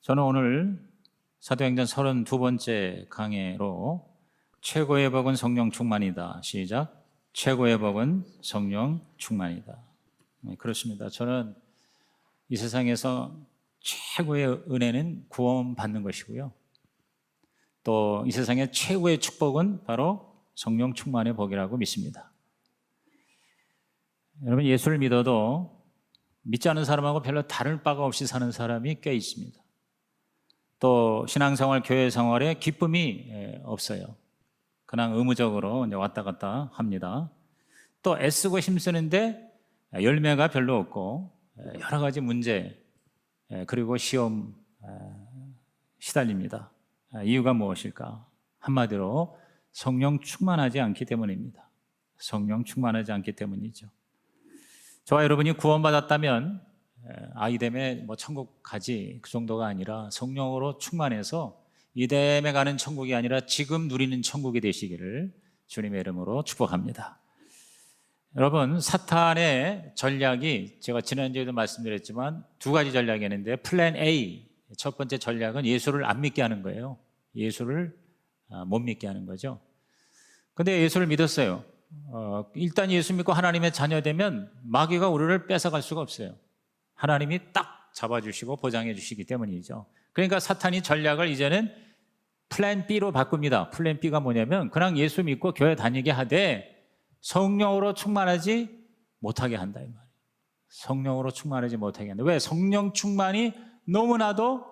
저는 오늘 사도행전 32번째 강해로 최고의 복은 성령 충만이다. 시작. 최고의 복은 성령 충만이다. 그렇습니다. 저는 이 세상에서 최고의 은혜는 구원받는 것이고요. 또 이 세상의 최고의 축복은 바로 성령 충만의 복이라고 믿습니다. 여러분, 예수를 믿어도 믿지 않은 사람하고 별로 다를 바가 없이 사는 사람이 꽤 있습니다. 또 신앙생활, 교회 생활에 기쁨이 없어요. 그냥 의무적으로 이제 왔다 갔다 합니다. 또 애쓰고 힘쓰는데 열매가 별로 없고 여러 가지 문제 그리고 시험 시달립니다. 이유가 무엇일까? 한마디로 성령 충만하지 않기 때문입니다. 성령 충만하지 않기 때문이죠. 저와 여러분이 구원받았다면 아이됨에 천국 가지 그 정도가 아니라 성령으로 충만해서 이됨에 가는 천국이 아니라 지금 누리는 천국이 되시기를 주님의 이름으로 축복합니다. 여러분, 사탄의 전략이 제가 지난주에도 말씀드렸지만 두 가지 전략이 있는데, 플랜 A, 첫 번째 전략은 예수를 안 믿게 하는 거예요. 예수를 못 믿게 하는 거죠. 근데 예수를 믿었어요. 일단 예수 믿고 하나님의 자녀 되면 마귀가 우리를 뺏어갈 수가 없어요. 하나님이 딱 잡아주시고 보장해 주시기 때문이죠. 그러니까 사탄이 전략을 이제는 플랜 B로 바꿉니다. 플랜 B가 뭐냐면 그냥 예수 믿고 교회 다니게 하되 성령으로 충만하지 못하게 한다, 이 말이에요. 성령으로 충만하지 못하게 한다. 왜? 성령 충만이 너무나도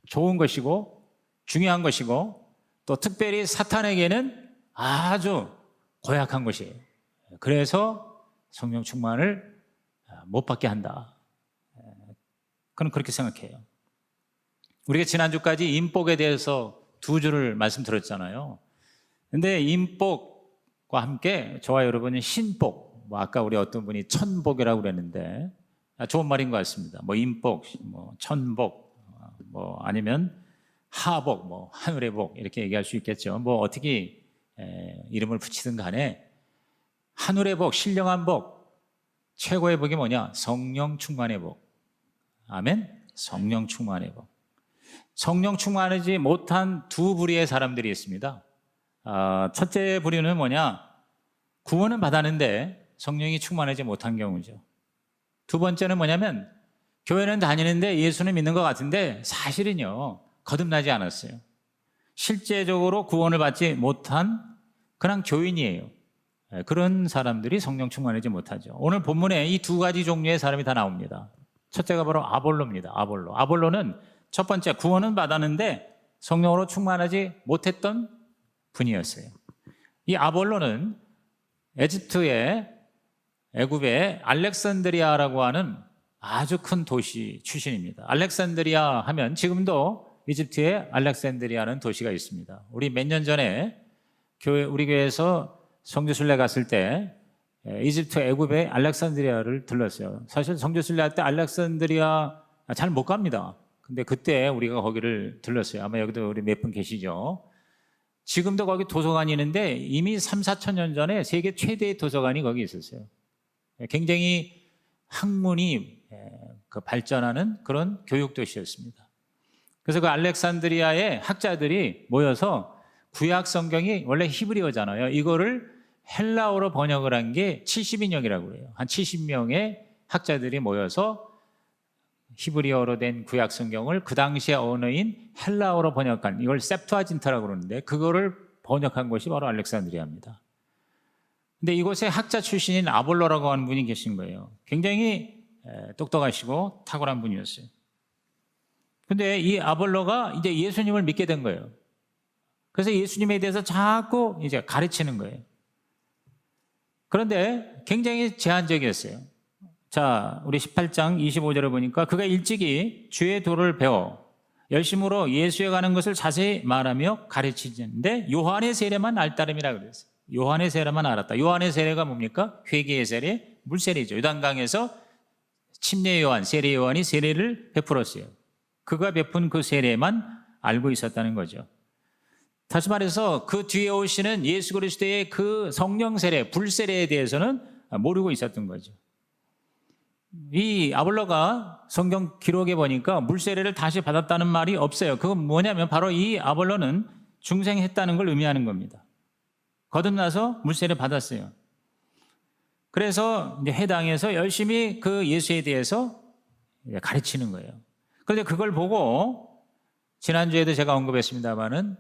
좋은 것이고 중요한 것이고 또 특별히 사탄에게는 아주 고약한 것이에요. 그래서 성령 충만을 못 받게 한다. 그는 그렇게 생각해요. 우리가 지난주까지 인복에 대해서 두 주를 말씀드렸잖아요. 근데 인복과 함께 저와 여러분은 신복, 아까 우리 어떤 분이 천복이라고 그랬는데 좋은 말인 것 같습니다. 인복, 천복, 아니면 하복, 하늘의 복 이렇게 얘기할 수 있겠죠. 어떻게 이름을 붙이든 간에 하늘의 복, 신령한 복, 최고의 복이 뭐냐? 성령 충만의 복. 아멘? 성령 충만의 복. 성령 충만하지 못한 두 부류의 사람들이 있습니다. 첫째 부류는 뭐냐? 구원은 받았는데 성령이 충만하지 못한 경우죠. 두 번째는 뭐냐면 교회는 다니는데 예수는 믿는 것 같은데 사실은요 거듭나지 않았어요. 실제적으로 구원을 받지 못한 그냥 교인이에요. 그런 사람들이 성령 충만하지 못하죠. 오늘 본문에 이 두 가지 종류의 사람이 다 나옵니다. 첫째가 바로 아볼로입니다. 아볼로는 첫 번째, 구원은 받았는데 성령으로 충만하지 못했던 분이었어요. 이 아볼로는 애굽의 알렉산드리아라고 하는 아주 큰 도시 출신입니다. 알렉산드리아 하면 지금도 이집트에 알렉산드리아라는 도시가 있습니다. 우리 몇 년 전에 우리 교회에서 성지순례 갔을 때 이집트 애굽의 알렉산드리아를 들렀어요. 사실 성지순례 할 때 알렉산드리아 잘 못 갑니다. 근데 그때 우리가 거기를 들렀어요. 아마 여기도 우리 몇 분 계시죠. 지금도 거기 도서관이 있는데 이미 3,4천 년 전에 세계 최대의 도서관이 거기 있었어요. 굉장히 학문이 발전하는 그런 교육도시였습니다. 그래서 그 알렉산드리아의 학자들이 모여서 구약 성경이 원래 히브리어잖아요. 이거를 헬라어로 번역을 한 게 70인역이라고 그래요. 한 70명의 학자들이 모여서 히브리어로 된 구약 성경을 그 당시의 언어인 헬라어로 번역한, 이걸 septuaginta라고 그러는데 그거를 번역한 것이 바로 알렉산드리아입니다. 근데 이곳에 학자 출신인 아볼로라고 하는 분이 계신 거예요. 굉장히 똑똑하시고 탁월한 분이었어요. 근데 이 아볼로가 이제 예수님을 믿게 된 거예요. 그래서 예수님에 대해서 자꾸 이제 가르치는 거예요. 그런데 굉장히 제한적이었어요. 자, 우리 18장 25절을 보니까 그가 일찍이 주의 도를 배워 열심으로 예수에 가는 것을 자세히 말하며 가르치는데 요한의 세례만 알따름이라 그랬어요. 요한의 세례만 알았다. 요한의 세례가 뭡니까? 회개의 세례, 물세례죠. 요단강에서 침례 요한, 세례 요한이 세례를 베풀었어요. 그가 베푼 그 세례만 알고 있었다는 거죠. 다시 말해서 그 뒤에 오시는 예수 그리스도의 그 성령 세례, 불세례에 대해서는 모르고 있었던 거죠. 이 아볼로가 성경 기록에 보니까 물세례를 다시 받았다는 말이 없어요. 그건 뭐냐면 바로 이 아볼로는 중생했다는 걸 의미하는 겁니다. 거듭나서 물세례 받았어요. 그래서 이제 회당에서 열심히 그 예수에 대해서 가르치는 거예요. 그런데 그걸 보고 지난주에도 제가 언급했습니다마는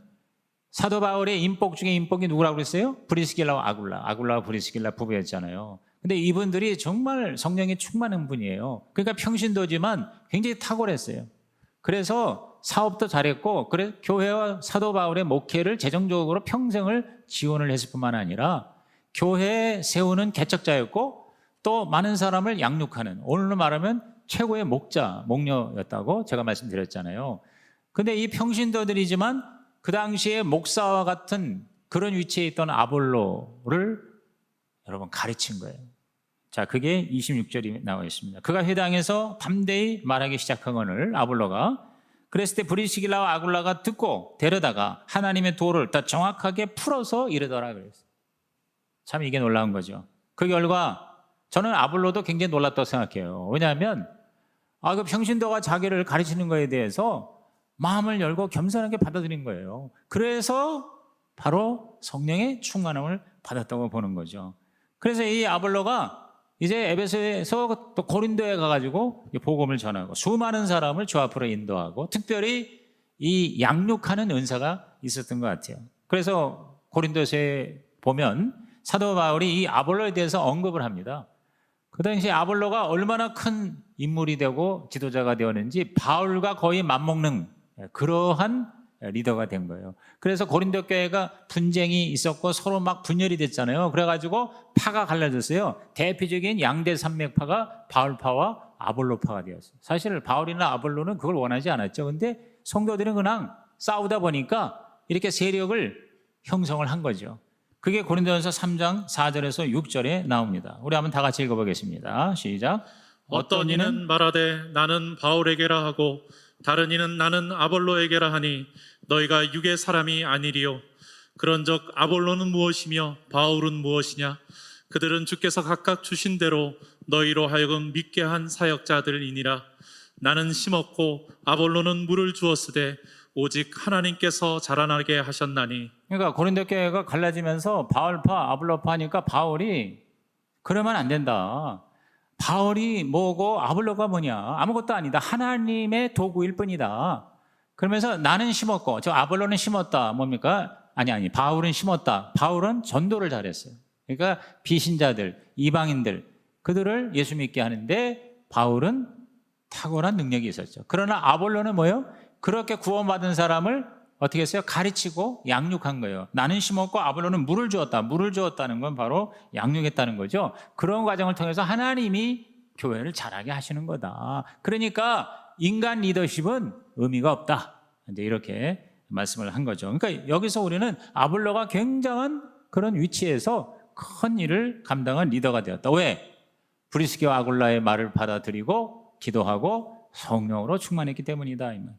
사도 바울의 인복 중에 인복이 누구라고 그랬어요? 브리스길라와 아굴라와 브리스길라 부부였잖아요. 근데 이분들이 정말 성령이 충만한 분이에요. 그러니까 평신도지만 굉장히 탁월했어요. 그래서 사업도 잘했고, 그래서 교회와 사도 바울의 목회를 재정적으로 평생을 지원을 했을 뿐만 아니라 교회 세우는 개척자였고, 또 많은 사람을 양육하는, 오늘로 말하면 최고의 목녀였다고 제가 말씀드렸잖아요. 근데 이 평신도들이지만 그 당시에 목사와 같은 그런 위치에 있던 아볼로를 여러분 가르친 거예요. 자, 그게 26절이 나와 있습니다. 그가 회당에서 담대히 말하기 시작하거늘 아볼로가 그랬을 때 브리스길라와 아굴라가 듣고 데려다가 하나님의 도를 더 정확하게 풀어서 이르더라 그랬어요. 참 이게 놀라운 거죠. 그 결과 저는 아볼로도 굉장히 놀랐다고 생각해요. 왜냐하면 그 평신도가 자기를 가르치는 거에 대해서 마음을 열고 겸손하게 받아들인 거예요. 그래서 바로 성령의 충만함을 받았다고 보는 거죠. 그래서 이 아볼로가 이제 에베소에서 또 고린도에 가가지고 복음을 전하고 수많은 사람을 주 앞으로 인도하고 특별히 이 양육하는 은사가 있었던 것 같아요. 그래서 고린도서에 보면 사도 바울이 이 아볼로에 대해서 언급을 합니다. 그 당시 아볼로가 얼마나 큰 인물이 되고 지도자가 되었는지 바울과 거의 맞먹는 그러한 리더가 된 거예요. 그래서 고린도 교회가 분쟁이 있었고 서로 막 분열이 됐잖아요. 그래가지고 파가 갈라졌어요. 대표적인 양대 산맥파가 바울파와 아볼로파가 되었어요. 사실 바울이나 아볼로는 그걸 원하지 않았죠. 근데 성도들은 그냥 싸우다 보니까 이렇게 세력을 형성을 한 거죠. 그게 고린도전서 3장 4절에서 6절에 나옵니다. 우리 한번 다 같이 읽어보겠습니다. 시작. 어떤 이는 말하되 나는 바울에게라 하고 다른 이는 나는 아볼로에게라 하니 너희가 육의 사람이 아니리요. 그런즉 아볼로는 무엇이며 바울은 무엇이냐? 그들은 주께서 각각 주신 대로 너희로 하여금 믿게 한 사역자들이니라. 나는 심었고 아볼로는 물을 주었으되 오직 하나님께서 자라나게 하셨나니. 그러니까 고린도 교회가 갈라지면서 바울파, 아볼로파 하니까 바울이 그러면 안 된다. 바울이 뭐고 아볼로가 뭐냐? 아무것도 아니다. 하나님의 도구일 뿐이다. 그러면서 나는 심었고 저 아볼로는 심었다. 뭡니까? 아니 바울은 심었다. 바울은 전도를 잘했어요. 그러니까 비신자들, 이방인들 그들을 예수 믿게 하는데 바울은 탁월한 능력이 있었죠. 그러나 아볼로는 뭐예요? 그렇게 구원받은 사람을 어떻게 했어요? 가르치고 양육한 거예요. 나는 심었고 아볼로는 물을 주었다. 물을 주었다는 건 바로 양육했다는 거죠. 그런 과정을 통해서 하나님이 교회를 자라게 하시는 거다. 그러니까 인간 리더십은 의미가 없다. 이제 이렇게 말씀을 한 거죠. 그러니까 여기서 우리는 아볼로가 굉장한 그런 위치에서 큰 일을 감당한 리더가 되었다. 왜? 브리스기와 아굴라의 말을 받아들이고 기도하고 성령으로 충만했기 때문이다. 이 말.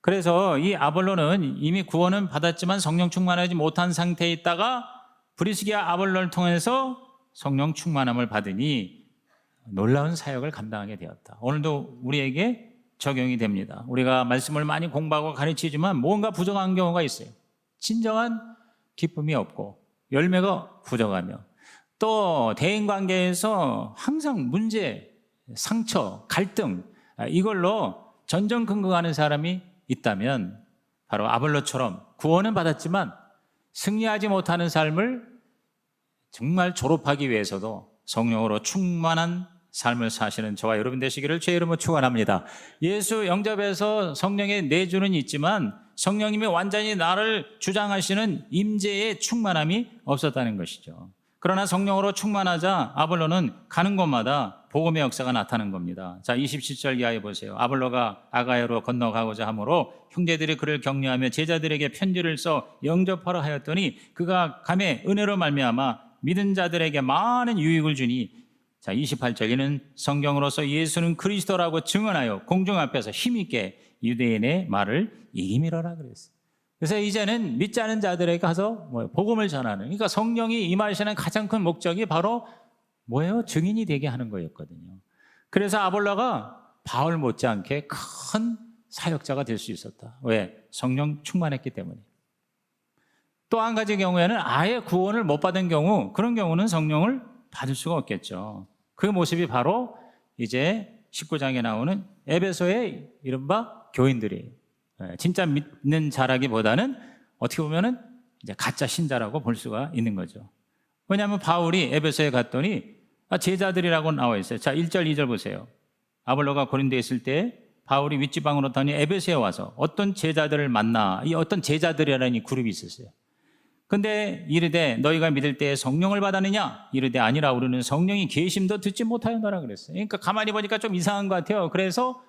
그래서 이 아볼로는 이미 구원은 받았지만 성령 충만하지 못한 상태에 있다가 브리스기와 아볼로를 통해서 성령 충만함을 받으니 놀라운 사역을 감당하게 되었다. 오늘도 우리에게 적용이 됩니다. 우리가 말씀을 많이 공부하고 가르치지만 뭔가 부족한 경우가 있어요. 진정한 기쁨이 없고 열매가 부족하며 또 대인관계에서 항상 문제, 상처, 갈등 이걸로 전전긍긍하는 사람이 있다면 바로 아볼로처럼 구원은 받았지만 승리하지 못하는 삶을 정말 졸업하기 위해서도 성령으로 충만한 삶을 사시는 저와 여러분 되시기를 주의 이름으로 축원합니다. 예수 영접해서 성령의 내주는 있지만 성령님이 완전히 나를 주장하시는 임재의 충만함이 없었다는 것이죠. 그러나 성령으로 충만하자 아볼로는 가는 곳마다 복음의 역사가 나타나는 겁니다. 자, 27절 이하에 보세요. 아볼로가 아가야로 건너가고자 하므로 형제들이 그를 격려하며 제자들에게 편지를 써 영접하라 하였더니 그가 감에 은혜로 말미암아 믿은 자들에게 많은 유익을 주니. 자, 28절 이는 성경으로서 예수는 그리스도라고 증언하여 공중 앞에서 힘있게 유대인의 말을 이기미러라 그랬어요. 그래서 이제는 믿지 않은 자들에게 가서 복음을 전하는, 그러니까 성령이 임하시는 가장 큰 목적이 바로 뭐예요? 증인이 되게 하는 거였거든요. 그래서 아볼로가 바울 못지않게 큰 사역자가 될 수 있었다. 왜? 성령 충만했기 때문에. 또 한 가지 경우에는 아예 구원을 못 받은 경우, 그런 경우는 성령을 받을 수가 없겠죠. 그 모습이 바로 이제 19장에 나오는 에베소의 이른바 교인들이에요. 진짜 믿는 자라기보다는 어떻게 보면은 이제 가짜 신자라고 볼 수가 있는 거죠. 왜냐하면 바울이 에베소에 갔더니 제자들이라고 나와 있어요. 자, 1절, 2절 보세요. 아볼로가 고린도에 있을 때 바울이 윗지방으로 다니 에베소에 와서 어떤 제자들을 만나, 이 어떤 제자들이라는 이 그룹이 있었어요. 근데 이르되 너희가 믿을 때 성령을 받았느냐? 이르되 아니라 우리는 성령이 계심도 듣지 못하였노라 그랬어요. 그러니까 가만히 보니까 좀 이상한 것 같아요. 그래서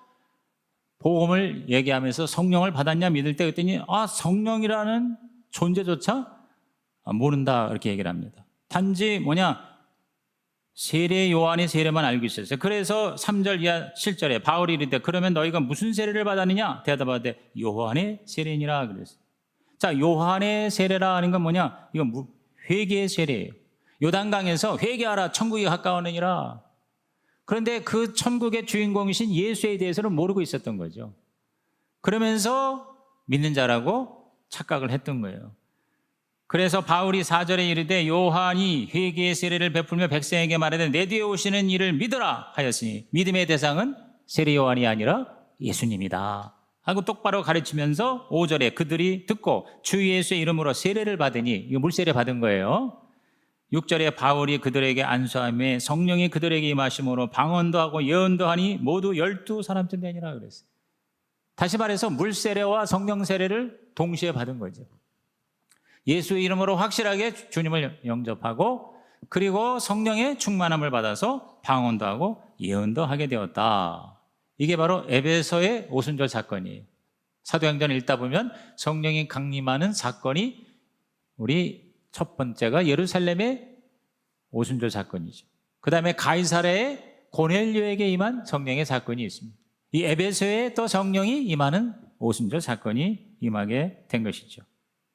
복음을 얘기하면서 성령을 받았냐 믿을 때 그랬더니 성령이라는 존재조차 모른다 이렇게 얘기를 합니다. 단지 세례 요한의 세례만 알고 있었어요. 그래서 3절 이하 7절에 바울이 이르되 그러면 너희가 무슨 세례를 받았느냐? 대답하되 요한의 세례니라 그랬어요. 자, 요한의 세례라 하는 건 이건 회개의 세례예요. 요단강에서 회개하라 천국이 가까우느니라. 그런데 그 천국의 주인공이신 예수에 대해서는 모르고 있었던 거죠. 그러면서 믿는 자라고 착각을 했던 거예요. 그래서 바울이 4절에 이르되 요한이 회개의 세례를 베풀며 백성에게 말하되 내 뒤에 오시는 이를 믿으라 하였으니 믿음의 대상은 세례 요한이 아니라 예수님이다 하고 똑바로 가르치면서 5절에 그들이 듣고 주 예수의 이름으로 세례를 받으니, 이거 물세례 받은 거예요. 6절에 바울이 그들에게 안수하며 성령이 그들에게 임하심으로 방언도 하고 예언도 하니 모두 12사람쯤 되니라 그랬어요. 다시 말해서 물세례와 성령 세례를 동시에 받은 거죠. 예수의 이름으로 확실하게 주님을 영접하고 그리고 성령의 충만함을 받아서 방언도 하고 예언도 하게 되었다. 이게 바로 에베소의 오순절 사건이에요. 사도행전 읽다 보면 성령이 강림하는 사건이 우리 첫 번째가 예루살렘의 오순절 사건이죠. 그 다음에 가이사랴의 고넬료에게 임한 성령의 사건이 있습니다. 이 에베소에 또 성령이 임하는 오순절 사건이 임하게 된 것이죠.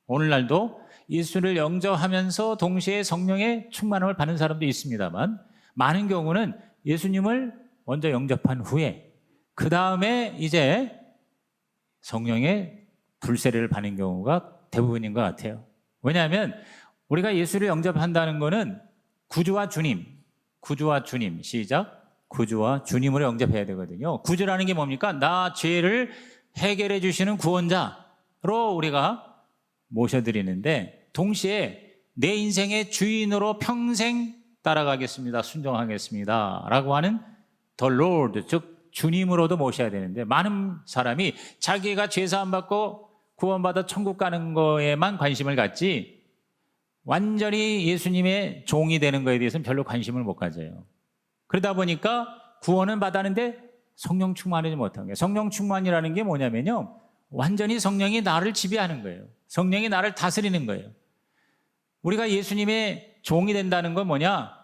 오늘날도 예수를 영접하면서 동시에 성령의 충만함을 받는 사람도 있습니다만 많은 경우는 예수님을 먼저 영접한 후에 그 다음에 이제 성령의 불세례를 받는 경우가 대부분인 것 같아요. 왜냐하면 우리가 예수를 영접한다는 것은 구주와 주님, 시작, 구주와 주님으로 영접해야 되거든요. 구주라는 게 뭡니까? 나 죄를 해결해 주시는 구원자로 우리가 모셔드리는데 동시에 내 인생의 주인으로 평생 따라가겠습니다, 순종하겠습니다 라고 하는 The Lord, 즉 주님으로도 모셔야 되는데 많은 사람이 자기가 죄사함 받고 구원받아 천국 가는 거에만 관심을 갖지 완전히 예수님의 종이 되는 거에 대해서는 별로 관심을 못 가져요. 그러다 보니까 구원은 받았는데 성령 충만하지 못한 거예요. 성령 충만이라는 게 뭐냐면요, 완전히 성령이 나를 지배하는 거예요. 성령이 나를 다스리는 거예요. 우리가 예수님의 종이 된다는 건 뭐냐?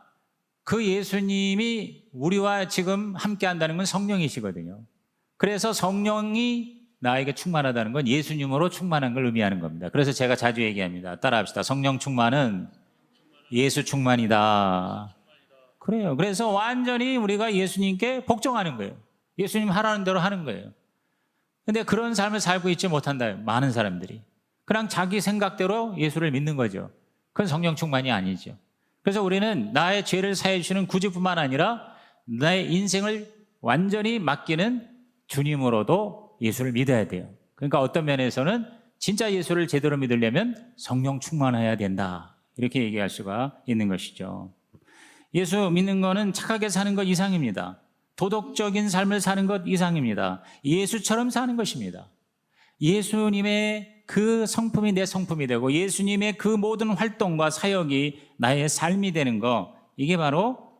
그 예수님이 우리와 지금 함께 한다는 건 성령이시거든요. 그래서 성령이 나에게 충만하다는 건 예수님으로 충만한 걸 의미하는 겁니다. 그래서 제가 자주 얘기합니다. 따라합시다. 성령 충만은 예수 충만이다. 그래요. 그래서 완전히 우리가 예수님께 복종하는 거예요. 예수님 하라는 대로 하는 거예요. 근데 그런 삶을 살고 있지 못한다. 많은 사람들이. 그냥 자기 생각대로 예수를 믿는 거죠. 그건 성령 충만이 아니죠. 그래서 우리는 나의 죄를 사해 주시는 구주뿐만 아니라 나의 인생을 완전히 맡기는 주님으로도 예수를 믿어야 돼요. 그러니까 어떤 면에서는 진짜 예수를 제대로 믿으려면 성령 충만해야 된다, 이렇게 얘기할 수가 있는 것이죠. 예수 믿는 거는 착하게 사는 것 이상입니다. 도덕적인 삶을 사는 것 이상입니다. 예수처럼 사는 것입니다. 예수님의 그 성품이 내 성품이 되고 예수님의 그 모든 활동과 사역이 나의 삶이 되는 거, 이게 바로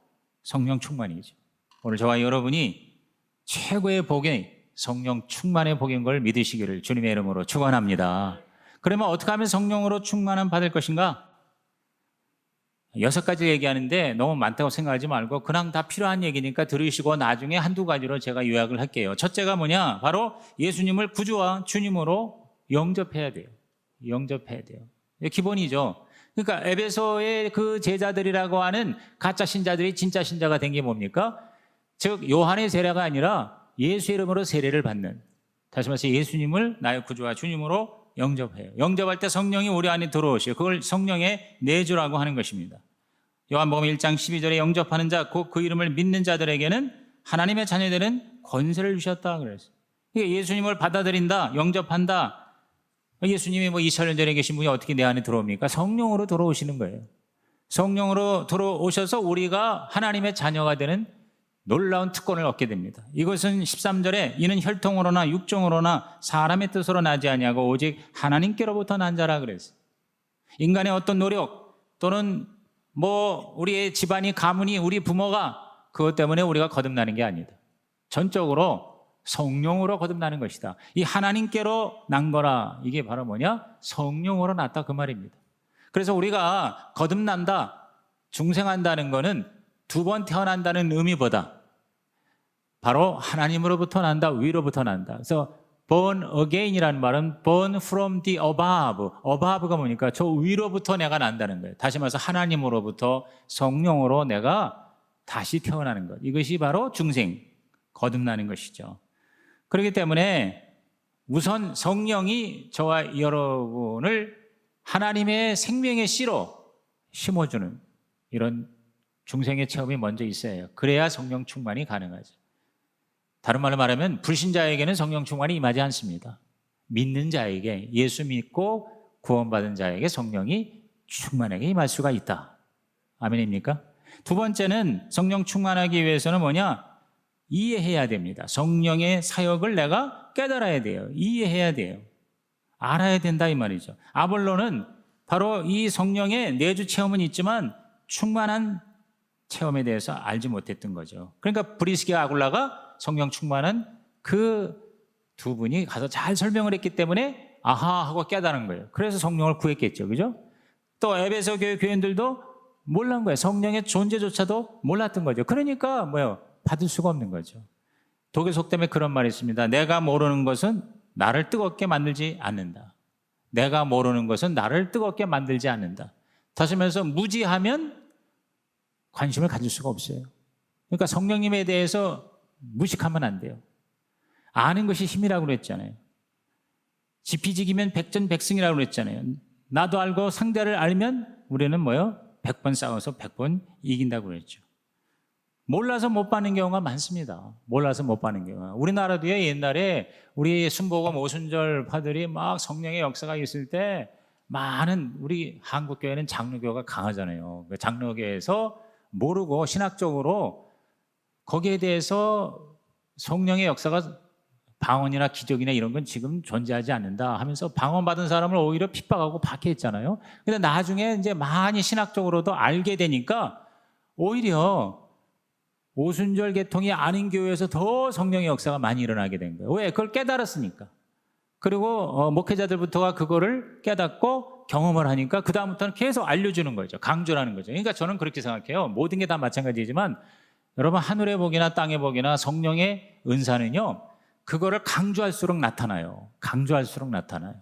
성령 충만이죠. 오늘 저와 여러분이 최고의 복이 성령 충만의 복인 걸 믿으시기를 주님의 이름으로 축원합니다. 그러면 어떻게 하면 성령으로 충만함 받을 것인가? 6가지 얘기하는데 너무 많다고 생각하지 말고 그냥 다 필요한 얘기니까 들으시고 나중에 한두 가지로 제가 요약을 할게요. 첫째가 뭐냐? 바로 예수님을 구주와 주님으로 영접해야 돼요. 영접해야 돼요. 이게 기본이죠. 그러니까 에베소의 그 제자들이라고 하는 가짜 신자들이 진짜 신자가 된 게 뭡니까? 즉 요한의 세례가 아니라 예수 이름으로 세례를 받는, 다시 말해서 예수님을 나의 구주와 주님으로 영접해요. 영접할 때 성령이 우리 안에 들어오시고 그걸 성령의 내주라고 하는 것입니다. 요한복음 1장 12절에 영접하는 자, 곧 그 이름을 믿는 자들에게는 하나님의 자녀되는 권세를 주셨다 그랬어요. 그러니까 예수님을 받아들인다, 영접한다. 예수님이 2000년 전에 계신 분이 어떻게 내 안에 들어옵니까? 성령으로 들어오시는 거예요. 성령으로 들어오셔서 우리가 하나님의 자녀가 되는 놀라운 특권을 얻게 됩니다. 이것은 13절에 이는 혈통으로나 육정으로나 사람의 뜻으로 나지 아니하고 오직 하나님께로부터 난 자라 그랬어요. 인간의 어떤 노력 또는 우리의 집안이, 가문이, 우리 부모가 그것 때문에 우리가 거듭나는 게 아니다. 전적으로 성령으로 거듭나는 것이다. 이 하나님께로 난 거라, 이게 바로 뭐냐? 성령으로 났다 그 말입니다. 그래서 우리가 거듭난다, 중생한다는 거는 두 번 태어난다는 의미보다 바로 하나님으로부터 난다, 위로부터 난다. 그래서 born again이라는 말은 born from the above. above가 뭐니까 저 위로부터 내가 난다는 거예요. 다시 말해서 하나님으로부터 성령으로 내가 다시 태어나는 것. 이것이 바로 중생, 거듭나는 것이죠. 그렇기 때문에 우선 성령이 저와 여러분을 하나님의 생명의 씨로 심어주는 이런 중생의 체험이 먼저 있어야 해요. 그래야 성령 충만이 가능하죠. 다른 말로 말하면 불신자에게는 성령 충만이 임하지 않습니다. 믿는 자에게, 예수 믿고 구원받은 자에게 성령이 충만하게 임할 수가 있다. 아멘입니까? 두 번째는 성령 충만하기 위해서는 뭐냐? 이해해야 됩니다. 성령의 사역을 내가 깨달아야 돼요. 이해해야 돼요. 알아야 된다 이 말이죠. 아볼로는 바로 이 성령의 내주 체험은 있지만 충만한 체험에 대해서 알지 못했던 거죠. 그러니까 브리스기와 아굴라가 성령 충만한 그 두 분이 가서 잘 설명을 했기 때문에 아하 하고 깨달은 거예요. 그래서 성령을 구했겠죠. 그죠? 또 에베소 교회 교인들도 몰란 거예요. 성령의 존재조차도 몰랐던 거죠. 그러니까 받을 수가 없는 거죠. 독일 속담에 그런 말이 있습니다. 내가 모르는 것은 나를 뜨겁게 만들지 않는다. 내가 모르는 것은 나를 뜨겁게 만들지 않는다. 다시 말해서 무지하면 관심을 가질 수가 없어요. 그러니까 성령님에 대해서 무식하면 안 돼요. 아는 것이 힘이라고 그랬잖아요. 지피지기면 백전백승이라고 그랬잖아요. 나도 알고 상대를 알면 우리는 100번 싸워서 100번 이긴다고 그랬죠. 몰라서 못 받는 경우가 많습니다. 몰라서 못 받는 경우가. 우리나라도요, 옛날에 우리 순복음 오순절 파들이 막 성령의 역사가 있을 때 많은, 우리 한국교회는 장로교가 강하잖아요. 장로교에서 모르고 신학적으로 거기에 대해서 성령의 역사가 방언이나 기적이나 이런 건 지금 존재하지 않는다 하면서 방언받은 사람을 오히려 핍박하고 박해했잖아요. 근데 나중에 이제 많이 신학적으로도 알게 되니까 오히려 오순절 계통이 아닌 교회에서 더 성령의 역사가 많이 일어나게 된 거예요. 왜? 그걸 깨달았으니까. 그리고 목회자들부터가 그거를 깨닫고 경험을 하니까 그 다음부터는 계속 알려주는 거죠. 강조하는 거죠. 그러니까 저는 그렇게 생각해요. 모든 게 다 마찬가지지만 여러분 하늘의 복이나 땅의 복이나 성령의 은사는요, 그거를 강조할수록 나타나요. 강조할수록 나타나요.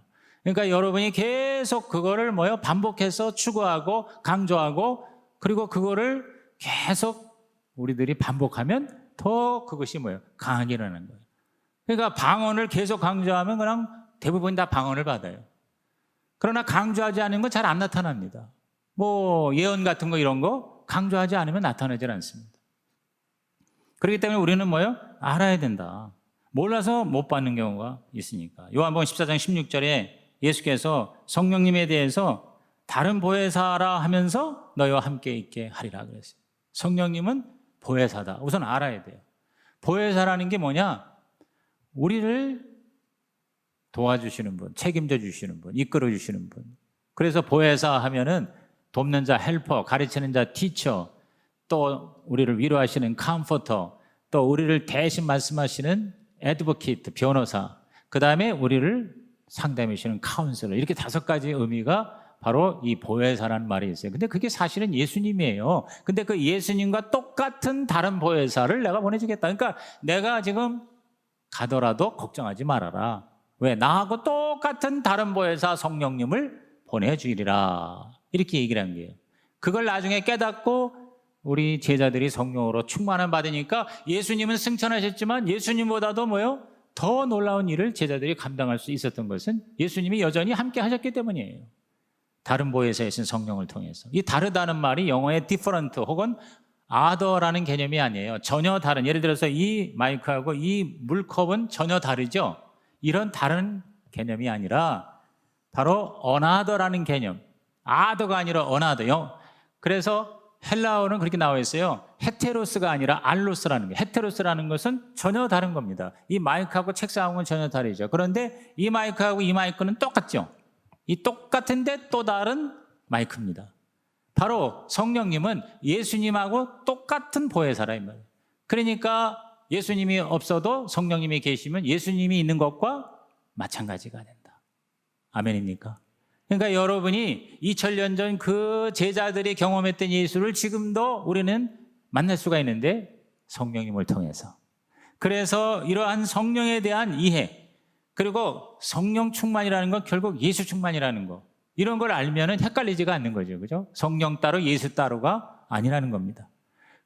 그러니까 여러분이 계속 그거를 반복해서 추구하고 강조하고 그리고 그거를 계속 우리들이 반복하면 더 그것이 강하게 일어나는 거예요. 그러니까 방언을 계속 강조하면 그냥 대부분 다 방언을 받아요. 그러나 강조하지 않은 건 잘 안 나타납니다. 예언 같은 거 이런 거 강조하지 않으면 나타나질 않습니다. 그렇기 때문에 우리는 알아야 된다. 몰라서 못 받는 경우가 있으니까. 요한복음 14장 16절에 예수께서 성령님에 대해서 다른 보혜사라 하면서 너희와 함께 있게 하리라 그랬어요. 성령님은 보혜사다. 우선 알아야 돼요. 보혜사라는 게 뭐냐? 우리를 도와주시는 분, 책임져 주시는 분, 이끌어 주시는 분. 그래서 보혜사 하면은 돕는 자, 헬퍼, 가르치는 자, 티처, 또 우리를 위로하시는 컴포터, 또 우리를 대신 말씀하시는 애드보키트, 변호사, 그 다음에 우리를 상담해 주시는 카운슬러, 이렇게 5가지 의미가 바로 이 보혜사라는 말이 있어요. 근데 그게 사실은 예수님이에요. 근데 그 예수님과 똑같은 다른 보혜사를 내가 보내주겠다. 그러니까 내가 지금 가더라도 걱정하지 말아라. 왜? 나하고 똑같은 다른 보혜사 성령님을 보내주리라. 이렇게 얘기를 한 거예요. 그걸 나중에 깨닫고 우리 제자들이 성령으로 충만함 받으니까 예수님은 승천하셨지만 예수님보다도 뭐요? 더 놀라운 일을 제자들이 감당할 수 있었던 것은 예수님이 여전히 함께 하셨기 때문이에요. 다른 보혜사이신 성령을 통해서. 이 다르다는 말이 영어의 different 혹은 other라는 개념이 아니에요. 전혀 다른. 예를 들어서 이 마이크하고 이 물컵은 전혀 다르죠. 이런 다른 개념이 아니라 바로 another라는 개념. other가 아니라 another. 그래서 헬라어는 그렇게 나와 있어요. 헤테로스가 아니라 알로스라는 거예요. 헤테로스라는 것은 전혀 다른 겁니다. 이 마이크하고 책상하고는 전혀 다르죠. 그런데 이 마이크하고 이 마이크는 똑같죠. 이 똑같은데 또 다른 마이크입니다. 바로 성령님은 예수님하고 똑같은 보혜사라 이 말이에요. 그러니까 예수님이 없어도 성령님이 계시면 예수님이 있는 것과 마찬가지가 된다. 아멘입니까? 그러니까 여러분이 2000년 전 그 제자들이 경험했던 예수를 지금도 우리는 만날 수가 있는데 성령님을 통해서. 그래서 이러한 성령에 대한 이해, 그리고 성령 충만이라는 건 결국 예수 충만이라는 거, 이런 걸 알면은 헷갈리지가 않는 거죠. 그죠? 성령 따로 예수 따로가 아니라는 겁니다.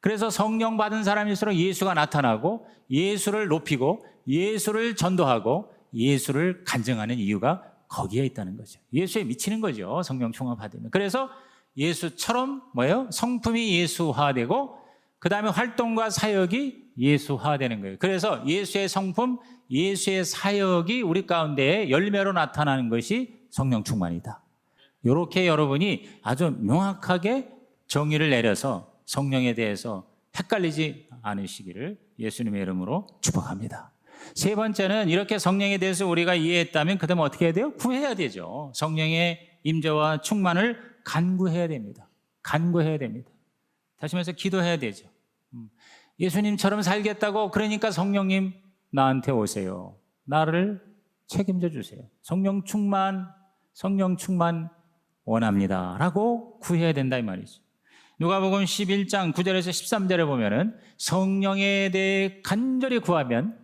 그래서 성령 받은 사람일수록 예수가 나타나고 예수를 높이고 예수를 전도하고 예수를 간증하는 이유가 거기에 있다는 거죠. 예수에 미치는 거죠. 성령 충만 받으면. 그래서 예수처럼 뭐예요? 성품이 예수화되고 그 다음에 활동과 사역이 예수화되는 거예요. 그래서 예수의 성품, 예수의 사역이 우리 가운데 열매로 나타나는 것이 성령 충만이다. 이렇게 여러분이 아주 명확하게 정의를 내려서 성령에 대해서 헷갈리지 않으시기를 예수님의 이름으로 축복합니다. 세 번째는 이렇게 성령에 대해서 우리가 이해했다면 그 다음 어떻게 해야 돼요? 구해야 되죠. 성령의 임재와 충만을 간구해야 됩니다. 간구해야 됩니다. 다시 말해서 기도해야 되죠. 예수님처럼 살겠다고, 그러니까 성령님 나한테 오세요. 나를 책임져 주세요. 성령 충만 원합니다. 라고 구해야 된다 이 말이죠. 누가복음 11장 9절에서 13절에 보면은 성령에 대해 간절히 구하면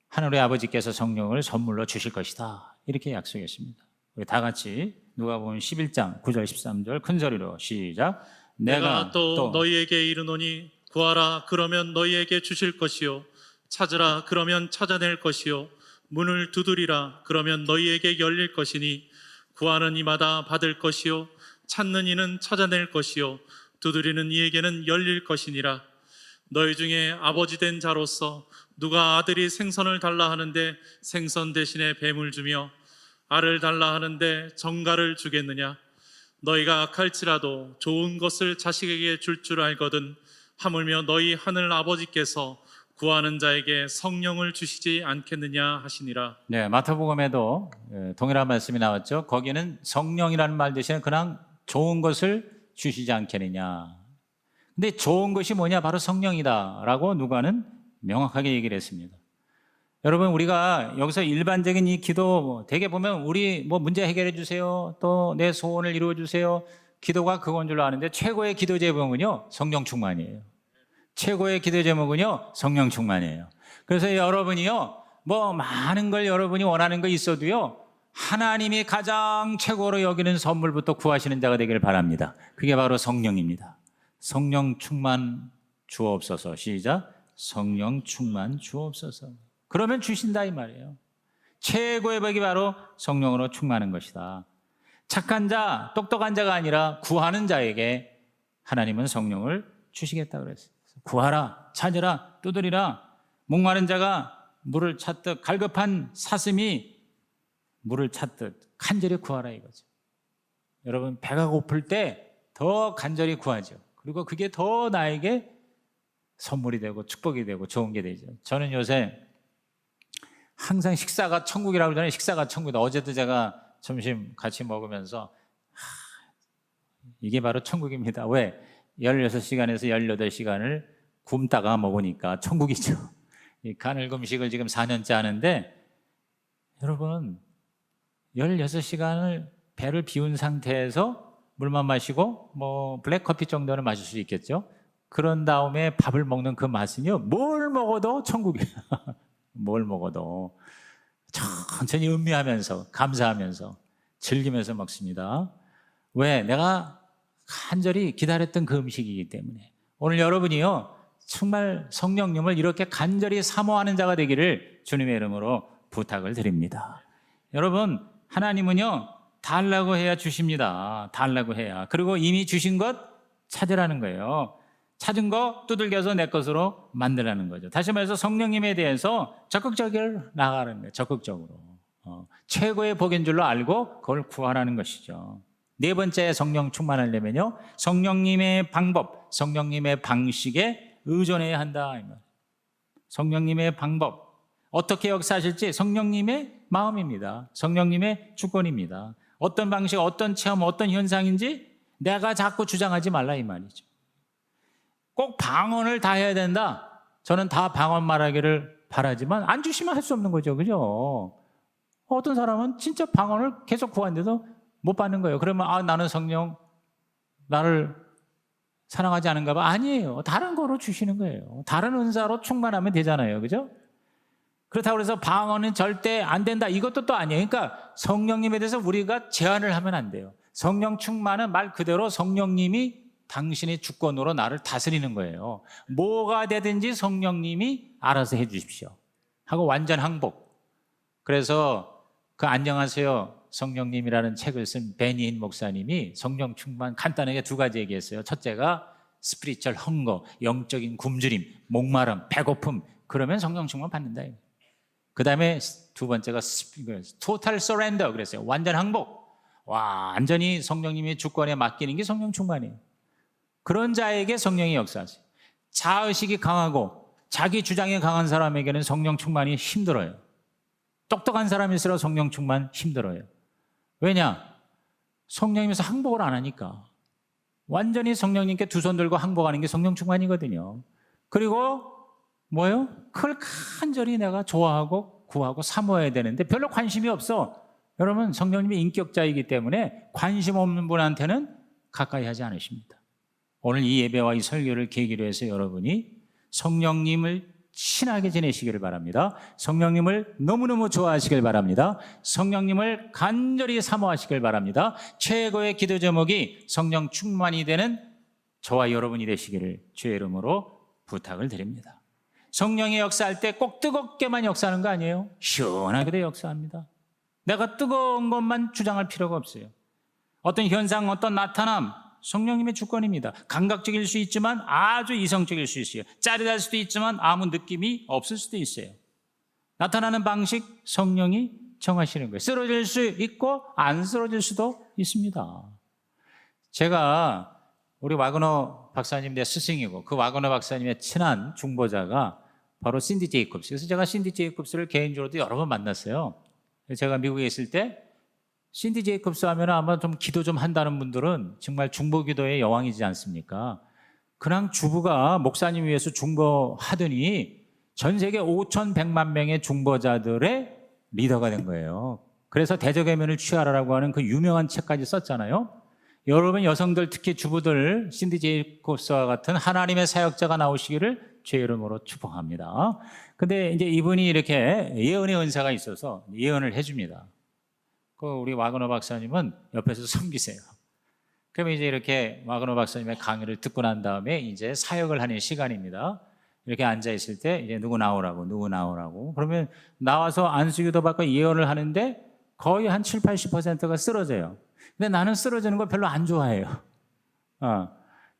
하늘의 아버지께서 성령을 선물로 주실 것이다. 이렇게 약속했습니다. 우리 다 같이 누가복음 11장 9절 13절 큰 소리로 시작. 내가 또 너희에게 이르노니 구하라 그러면 너희에게 주실 것이요 찾으라 그러면 찾아낼 것이요 문을 두드리라 그러면 너희에게 열릴 것이니 구하는 이마다 받을 것이요 찾는 이는 찾아낼 것이요 두드리는 이에게는 열릴 것이니라. 너희 중에 아버지 된 자로서 누가 아들이 생선을 달라 하는데 생선 대신에 뱀을 주며 알을 달라 하는데 정갈을 주겠느냐? 너희가 악할지라도 좋은 것을 자식에게 줄 줄 알거든 하물며 너희 하늘 아버지께서 구하는 자에게 성령을 주시지 않겠느냐 하시니라. 네, 마태복음에도 동일한 말씀이 나왔죠. 거기는 성령이라는 말 대신에 그냥 좋은 것을 주시지 않겠느냐. 근데 좋은 것이 뭐냐? 바로 성령이다라고 누가는 명확하게 얘기를 했습니다. 여러분, 우리가 여기서 일반적인 이 기도 되게 보면 우리 뭐 문제 해결해 주세요, 또 내 소원을 이루어 주세요, 기도가 그건 줄 아는데 최고의 기도 제목은요 성령 충만이에요. 최고의 기도 제목은요 성령 충만이에요. 그래서 여러분이요 뭐 많은 걸 여러분이 원하는 거 있어도요 하나님이 가장 최고로 여기는 선물부터 구하시는 자가 되기를 바랍니다. 그게 바로 성령입니다. 성령 충만 주옵소서. 시작. 성령 충만 주옵소서. 그러면 주신다 이 말이에요. 최고의 복이 바로 성령으로 충만한 것이다. 착한 자, 똑똑한 자가 아니라 구하는 자에게 하나님은 성령을 주시겠다 그랬어요. 구하라, 찾으라, 두드리라. 목마른 자가 물을 찾듯, 갈급한 사슴이 물을 찾듯 간절히 구하라 이거죠. 여러분, 배가 고플 때 더 간절히 구하죠. 그리고 그게 더 나에게 선물이 되고 축복이 되고 좋은 게 되죠. 저는 요새 항상 식사가 천국이라고 그러잖아요. 식사가 천국이다. 어제도 제가 점심 같이 먹으면서 이게 바로 천국입니다. 왜? 16시간에서 18시간을 굶다가 먹으니까 천국이죠. 이 가늘 금식을 지금 4년째 하는데 여러분 16시간을 배를 비운 상태에서 물만 마시고 뭐 블랙커피 정도는 마실 수 있겠죠. 그런 다음에 밥을 먹는 그 맛은요 뭘 먹어도 천국이에요. 뭘 먹어도 천천히 음미하면서 감사하면서 즐기면서 먹습니다. 왜? 내가 간절히 기다렸던 그 음식이기 때문에. 오늘 여러분이요, 정말 성령님을 이렇게 간절히 사모하는 자가 되기를 주님의 이름으로 부탁을 드립니다. 여러분, 하나님은요, 달라고 해야 주십니다. 달라고 해야. 그리고 이미 주신 것 찾으라는 거예요. 찾은 거 두들겨서 내 것으로 만들라는 거죠. 다시 말해서 성령님에 대해서 적극적으로 나가는 거예요. 적극적으로. 최고의 복인 줄로 알고 그걸 구하라는 것이죠. 네 번째 성령 충만하려면요, 성령님의 방법, 성령님의 방식에 의존해야 한다. 성령님의 방법, 어떻게 역사하실지 성령님의 마음입니다. 성령님의 주권입니다. 어떤 방식, 어떤 체험, 어떤 현상인지 내가 자꾸 주장하지 말라 이 말이죠. 꼭 방언을 다 해야 된다. 저는 다 방언 말하기를 바라지만 안 주시면 할 수 없는 거죠. 그죠? 어떤 사람은 진짜 방언을 계속 구하는데도 못 받는 거예요. 그러면 나는 성령 나를 사랑하지 않은가 봐. 아니에요. 다른 거로 주시는 거예요. 다른 은사로 충만하면 되잖아요. 그죠? 그렇다고 해서 방언은 절대 안 된다. 이것도 또 아니에요. 그러니까 성령님에 대해서 우리가 제한을 하면 안 돼요. 성령 충만은 말 그대로 성령님이 당신의 주권으로 나를 다스리는 거예요. 뭐가 되든지 성령님이 알아서 해 주십시오 하고 완전 항복. 그래서 그 안녕하세요 성령님이라는 책을 쓴 베니힌 목사님이 성령 충만 간단하게 두 가지 얘기했어요. 첫째가 스피리추얼 헝거, 영적인 굶주림, 목마름, 배고픔, 그러면 성령 충만 받는다. 그 다음에 두 번째가 토탈 서렌더 그랬어요. 완전 항복. 완전히 성령님의 주권에 맡기는 게 성령 충만이에요. 그런 자에게 성령이 역사하세요. 자의식이 강하고 자기 주장이 강한 사람에게는 성령 충만이 힘들어요. 똑똑한 사람일수록 성령 충만 힘들어요. 왜냐? 성령님에서 항복을 안 하니까. 완전히 성령님께 두 손 들고 항복하는 게 성령 충만이거든요. 그리고 뭐예요? 그걸 간절히 내가 좋아하고 구하고 사모해야 되는데 별로 관심이 없어. 여러분, 성령님이 인격자이기 때문에 관심 없는 분한테는 가까이 하지 않으십니다. 오늘 이 예배와 이 설교를 계기로 해서 여러분이 성령님을 친하게 지내시기를 바랍니다. 성령님을 너무너무 좋아하시길 바랍니다. 성령님을 간절히 사모하시길 바랍니다. 최고의 기도 제목이 성령 충만이 되는 저와 여러분이 되시기를 주의 이름으로 부탁을 드립니다. 성령이 역사할 때 꼭 뜨겁게만 역사하는 거 아니에요. 시원하게도 역사합니다. 내가 뜨거운 것만 주장할 필요가 없어요. 어떤 현상, 어떤 나타남, 성령님의 주권입니다. 감각적일 수 있지만 아주 이성적일 수 있어요. 짜릿할 수도 있지만 아무 느낌이 없을 수도 있어요. 나타나는 방식 성령이 정하시는 거예요. 쓰러질 수 있고 안 쓰러질 수도 있습니다. 제가 우리 와그너 박사님 내 스승이고 그 와그너 박사님의 친한 중보자가 바로 신디 제이콥스. 그래서 제가 신디 제이콥스를 개인적으로도 여러 번 만났어요. 제가 미국에 있을 때 신디 제이콥스 하면 아마 좀 기도 좀 한다는 분들은 정말 중보기도의 여왕이지 않습니까? 그냥 주부가 목사님 위해서 중보하더니 전 세계 5,100만 명의 중보자들의 리더가 된 거예요. 그래서 대적외면을 취하라라고 하는 그 유명한 책까지 썼잖아요. 여러분 여성들 특히 주부들 신디 제이콥스와 같은 하나님의 사역자가 나오시기를 주의 이름으로 축복합니다. 근데 이제 이분이 이렇게 예언의 은사가 있어서 예언을 해줍니다. 그 우리 와그너 박사님은 옆에서 섬기세요. 그러면 이제 이렇게 와그너 박사님의 강의를 듣고 난 다음에 이제 사역을 하는 시간입니다. 이렇게 앉아 있을 때 이제 누구 나오라고. 그러면 나와서 안수기도 받고 예언을 하는데 거의 한 7, 80%가 쓰러져요. 근데 나는 쓰러지는 거 별로 안 좋아해요.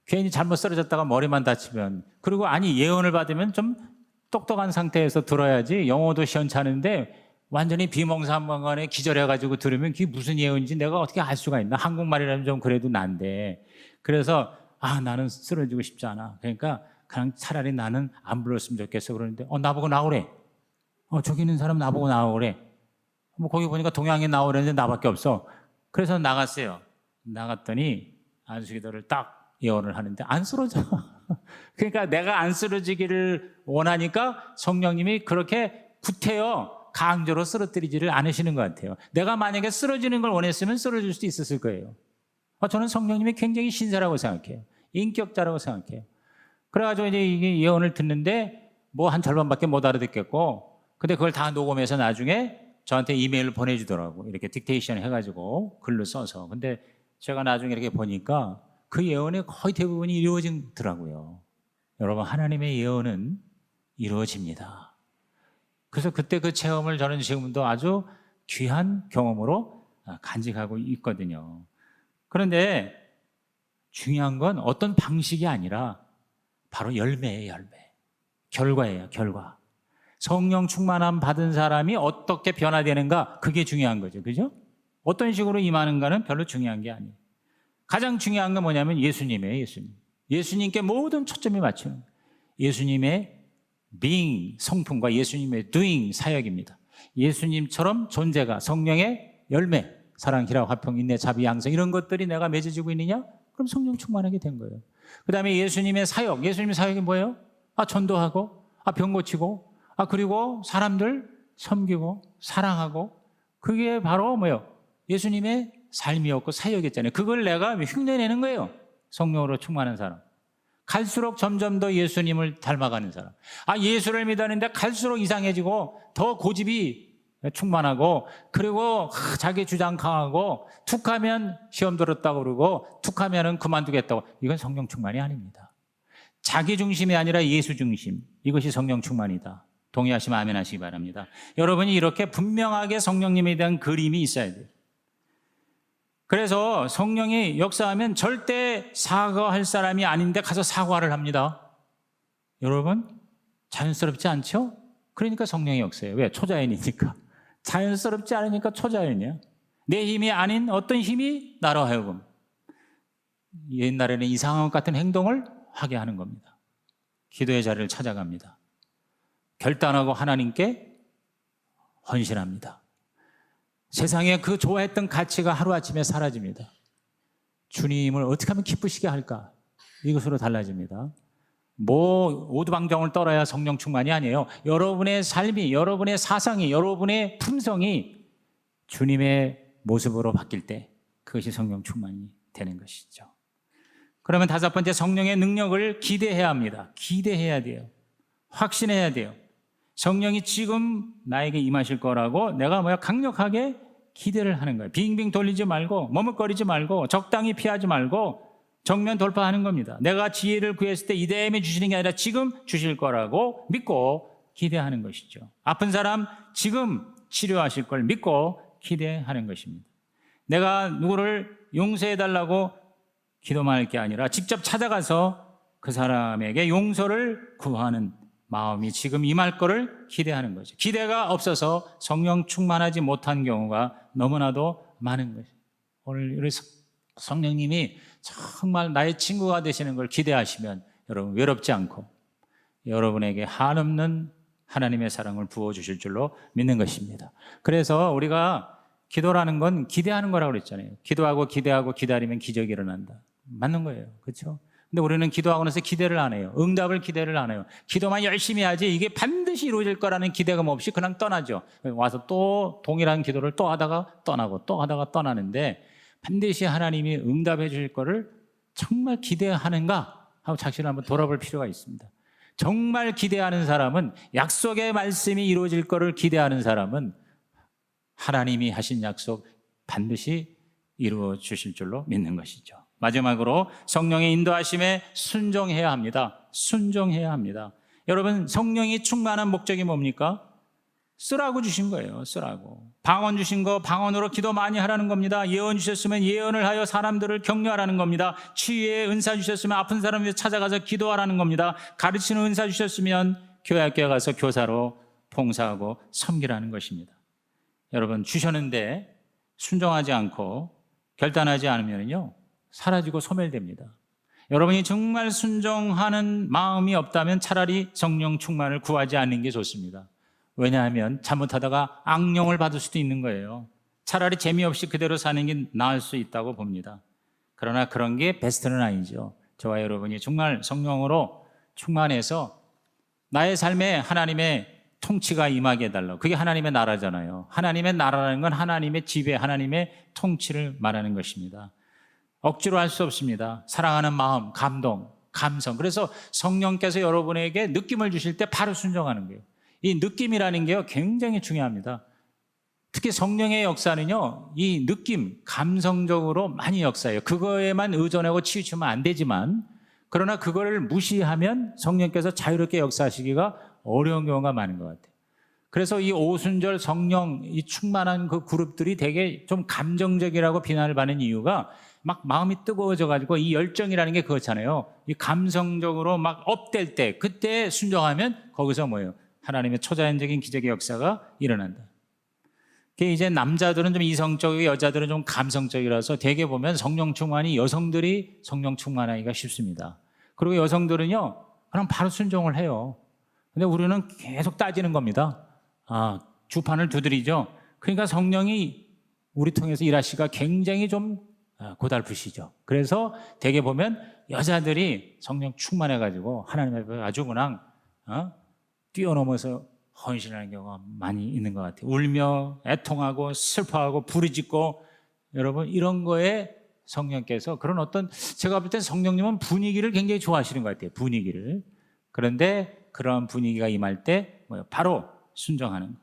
괜히 잘못 쓰러졌다가 머리만 다치면. 그리고 예언을 받으면 좀 똑똑한 상태에서 들어야지 영어도 시원찮은데 완전히 비몽사몽간에 기절해가지고 들으면 그게 무슨 예언인지 내가 어떻게 알 수가 있나. 한국말이라면 좀 그래도 난데. 그래서 나는 쓰러지고 싶지 않아. 그러니까 그냥 차라리 나는 안 불렀으면 좋겠어. 그러는데 나보고 나오래. 저기 있는 사람 나보고 나오래. 뭐 거기 보니까 동양인 나오려는데 나밖에 없어. 그래서 나갔어요. 나갔더니 안수기도를 딱 예언을 하는데 안 쓰러져. 그러니까 내가 안 쓰러지기를 원하니까 성령님이 그렇게 구태여 강제로 쓰러뜨리지를 않으시는 것 같아요. 내가 만약에 쓰러지는 걸 원했으면 쓰러질 수도 있었을 거예요. 저는 성령님이 굉장히 신사라고 생각해요. 인격자라고 생각해요. 그래가지고 이제 이게 예언을 듣는데 뭐 한 절반밖에 못 알아듣겠고, 근데 그걸 다 녹음해서 나중에 저한테 이메일을 보내주더라고. 이렇게 딕테이션 해가지고 글로 써서. 근데 제가 나중에 이렇게 보니까 그 예언의 거의 대부분이 이루어지더라고요. 여러분, 하나님의 예언은 이루어집니다. 그래서 그때 그 체험을 저는 지금도 아주 귀한 경험으로 간직하고 있거든요. 그런데 중요한 건 어떤 방식이 아니라 바로 열매예요, 열매. 결과예요, 결과. 성령 충만함 받은 사람이 어떻게 변화되는가, 그게 중요한 거죠. 그죠? 어떤 식으로 임하는가는 별로 중요한 게 아니에요. 가장 중요한 건 뭐냐면 예수님이에요, 예수님. 예수님께 모든 초점이 맞추는 거예요. 예수님의 being, 성품과 예수님의 doing, 사역입니다. 예수님처럼 존재가 성령의 열매, 사랑, 희락, 화평, 인내, 자비, 양성 이런 것들이 내가 맺어지고 있느냐? 그럼 성령 충만하게 된 거예요. 그 다음에 예수님의 사역, 예수님의 사역이 뭐예요? 전도하고, 병 고치고, 그리고 사람들 섬기고, 사랑하고, 그게 바로 뭐예요? 예수님의 삶이었고 사역이었잖아요. 그걸 내가 흉내내는 거예요. 성령으로 충만한 사람. 갈수록 점점 더 예수님을 닮아가는 사람. 예수를 믿었는데 갈수록 이상해지고 더 고집이 충만하고, 그리고 자기 주장 강하고, 툭하면 시험 들었다고 그러고 툭하면은 그만두겠다고. 이건 성령 충만이 아닙니다. 자기 중심이 아니라 예수 중심, 이것이 성령 충만이다. 동의하시면 아멘 하시기 바랍니다. 여러분이 이렇게 분명하게 성령님에 대한 그림이 있어야 돼요. 그래서 성령이 역사하면 절대 사과할 사람이 아닌데 가서 사과를 합니다. 여러분, 자연스럽지 않죠? 그러니까 성령이 역사해요. 왜? 초자연이니까. 자연스럽지 않으니까 초자연이야. 내 힘이 아닌 어떤 힘이 나로 하여금 옛날에는 이상한 것 같은 행동을 하게 하는 겁니다. 기도의 자리를 찾아갑니다. 결단하고 하나님께 헌신합니다. 세상에 그 좋아했던 가치가 하루아침에 사라집니다. 주님을 어떻게 하면 기쁘시게 할까? 이것으로 달라집니다. 오두방정을 떨어야 성령 충만이 아니에요. 여러분의 삶이, 여러분의 사상이, 여러분의 품성이 주님의 모습으로 바뀔 때 그것이 성령 충만이 되는 것이죠. 그러면 다섯 번째, 성령의 능력을 기대해야 합니다. 기대해야 돼요. 확신해야 돼요. 성령이 지금 나에게 임하실 거라고 내가 강력하게 기대를 하는 거예요. 빙빙 돌리지 말고, 머뭇거리지 말고, 적당히 피하지 말고 정면 돌파하는 겁니다. 내가 지혜를 구했을 때 이대에 주시는 게 아니라 지금 주실 거라고 믿고 기대하는 것이죠. 아픈 사람 지금 치료하실 걸 믿고 기대하는 것입니다. 내가 누구를 용서해달라고 기도만 할 게 아니라 직접 찾아가서 그 사람에게 용서를 구하는 마음이 지금 임할 거를 기대하는 거죠. 기대가 없어서 성령 충만하지 못한 경우가 너무나도 많은 거죠. 오늘 우리 성령님이 정말 나의 친구가 되시는 걸 기대하시면 여러분 외롭지 않고 여러분에게 한없는 하나님의 사랑을 부어주실 줄로 믿는 것입니다. 그래서 우리가 기도라는 건 기대하는 거라고 그랬잖아요. 기도하고 기대하고 기다리면 기적이 일어난다. 맞는 거예요. 그렇죠? 근데 우리는 기도하고 나서 기대를 안 해요. 응답을 기대를 안 해요. 기도만 열심히 하지 이게 반드시 이루어질 거라는 기대감 없이 그냥 떠나죠. 와서 또 동일한 기도를 또 하다가 떠나고 또 하다가 떠나는데, 반드시 하나님이 응답해 주실 거를 정말 기대하는가 하고 자신을 한번 돌아볼 필요가 있습니다. 정말 기대하는 사람은, 약속의 말씀이 이루어질 거를 기대하는 사람은 하나님이 하신 약속 반드시 이루어 주실 줄로 믿는 것이죠. 마지막으로 성령의 인도하심에 순종해야 합니다. 순종해야 합니다. 여러분, 성령이 충만한 목적이 뭡니까? 쓰라고 주신 거예요. 쓰라고. 방언 주신 거 방언으로 기도 많이 하라는 겁니다. 예언 주셨으면 예언을 하여 사람들을 격려하라는 겁니다. 치유의 은사 주셨으면 아픈 사람을 찾아가서 기도하라는 겁니다. 가르치는 은사 주셨으면 교회 학교에 가서 교사로 봉사하고 섬기라는 것입니다. 여러분, 주셨는데 순종하지 않고 결단하지 않으면요 사라지고 소멸됩니다. 여러분이 정말 순종하는 마음이 없다면 차라리 성령 충만을 구하지 않는 게 좋습니다. 왜냐하면 잘못하다가 악령을 받을 수도 있는 거예요. 차라리 재미없이 그대로 사는 게 나을 수 있다고 봅니다. 그러나 그런 게 베스트는 아니죠. 저와 여러분이 정말 성령으로 충만해서 나의 삶에 하나님의 통치가 임하게 해달라고. 그게 하나님의 나라잖아요. 하나님의 나라라는 건 하나님의 지배, 하나님의 통치를 말하는 것입니다. 억지로 할 수 없습니다. 사랑하는 마음, 감동, 감성. 그래서 성령께서 여러분에게 느낌을 주실 때 바로 순종하는 거예요. 이 느낌이라는 게요 굉장히 중요합니다. 특히 성령의 역사는요, 이 느낌, 감성적으로 많이 역사해요. 그거에만 의존하고 치우치면 안 되지만, 그러나 그거를 무시하면 성령께서 자유롭게 역사하시기가 어려운 경우가 많은 것 같아요. 그래서 이 오순절 성령, 이 충만한 그 그룹들이 되게 좀 감정적이라고 비난을 받는 이유가 막 마음이 뜨거워져가지고 이 열정이라는 게 그렇잖아요. 이 감성적으로 막 업될 때, 그때 순종하면 거기서 뭐예요? 하나님의 초자연적인 기적의 역사가 일어난다. 이제 남자들은 좀 이성적이고 여자들은 좀 감성적이라서 대개 보면 성령 충만이 여성들이 성령 충만하기가 쉽습니다. 그리고 여성들은요, 그럼 바로 순종을 해요. 근데 우리는 계속 따지는 겁니다. 주판을 두드리죠. 그러니까 성령이 우리 통해서 일하시기가 굉장히 좀 고달프시죠. 그래서 대개 보면 여자들이 성령 충만해가지고 하나님 앞에 아주 그냥 뛰어넘어서 헌신하는 경우가 많이 있는 것 같아요. 울며 애통하고 슬퍼하고 부르짖고, 여러분 이런 거에 성령께서 그런 어떤, 제가 볼 때 성령님은 분위기를 굉장히 좋아하시는 것 같아요. 분위기를. 그런데 그런 분위기가 임할 때 바로 순종하는 거.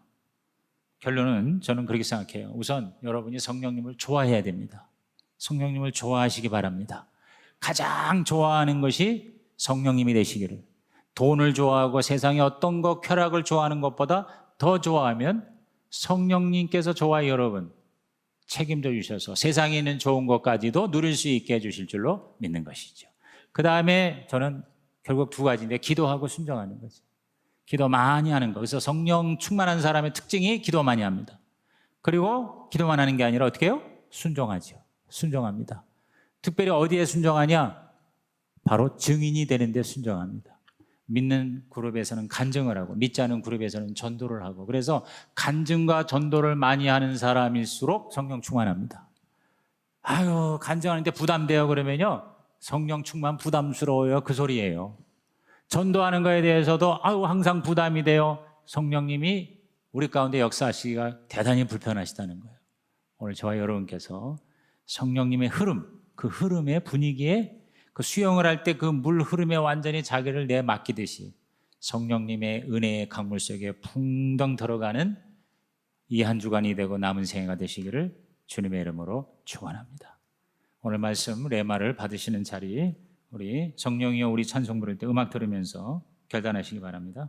결론은 저는 그렇게 생각해요. 우선 여러분이 성령님을 좋아해야 됩니다. 성령님을 좋아하시기 바랍니다. 가장 좋아하는 것이 성령님이 되시기를. 돈을 좋아하고 세상의 어떤 것, 쾌락을 좋아하는 것보다 더 좋아하면 성령님께서 좋아요, 여러분. 책임져 주셔서 세상에 있는 좋은 것까지도 누릴 수 있게 해주실 줄로 믿는 것이죠. 그 다음에 저는 결국 두 가지인데, 기도하고 순종하는 거죠. 기도 많이 하는 거. 그래서 성령 충만한 사람의 특징이 기도 많이 합니다. 그리고 기도만 하는 게 아니라 어떻게 해요? 순종하죠. 순종합니다. 특별히 어디에 순종하냐? 바로 증인이 되는데 순종합니다. 믿는 그룹에서는 간증을 하고, 믿지 않는 그룹에서는 전도를 하고, 그래서 간증과 전도를 많이 하는 사람일수록 성령 충만합니다. 간증하는데 부담돼요 그러면요, 성령 충만 부담스러워요, 그 소리예요. 전도하는 거에 대해서도 항상 부담이 돼요. 성령님이 우리 가운데 역사하시기가 대단히 불편하시다는 거예요. 오늘 저와 여러분께서 성령님의 흐름, 그 흐름의 분위기에, 그 수영을 할 때 그 물 흐름에 완전히 자기를 내맡기듯이 성령님의 은혜의 강물 속에 풍덩 들어가는 이 한 주간이 되고 남은 생애가 되시기를 주님의 이름으로 축원합니다. 오늘 말씀 레마를 받으시는 자리, 우리 성령이여 우리 찬송 부를 때 음악 들으면서 결단하시기 바랍니다.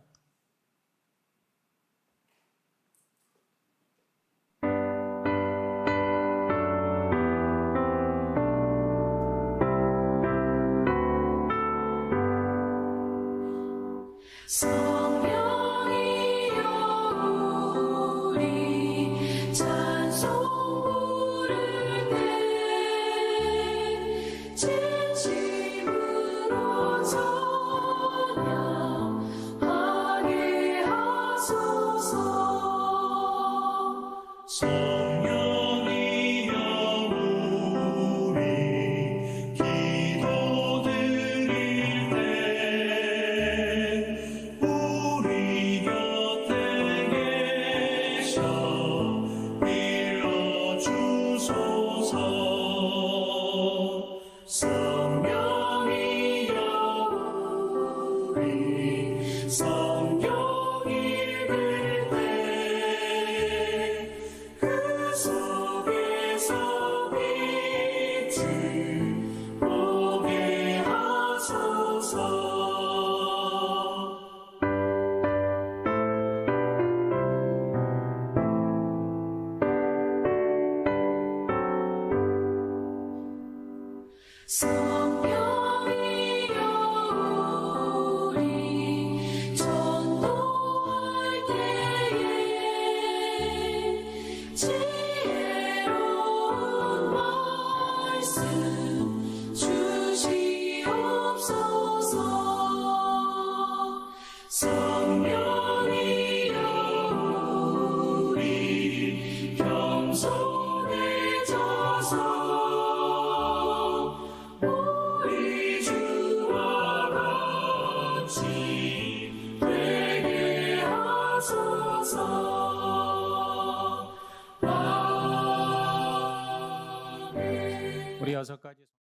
성령이여 우리 찬송 부를 때 진심으로 찬양하게 하소서. 성령이여 우리 기도드릴 때 우리 곁에 계셔 일러주소서. 성령이여 우리 성령 읽을 때 그 속에서 빛을 보게 하소서. 성령이여 우리 전도할 때에 지혜로운 말씀 주시옵소서. 성령이여 우리 겸손해져서 우리 주와 같이 되게 하소서. 아멘. 우리 6가지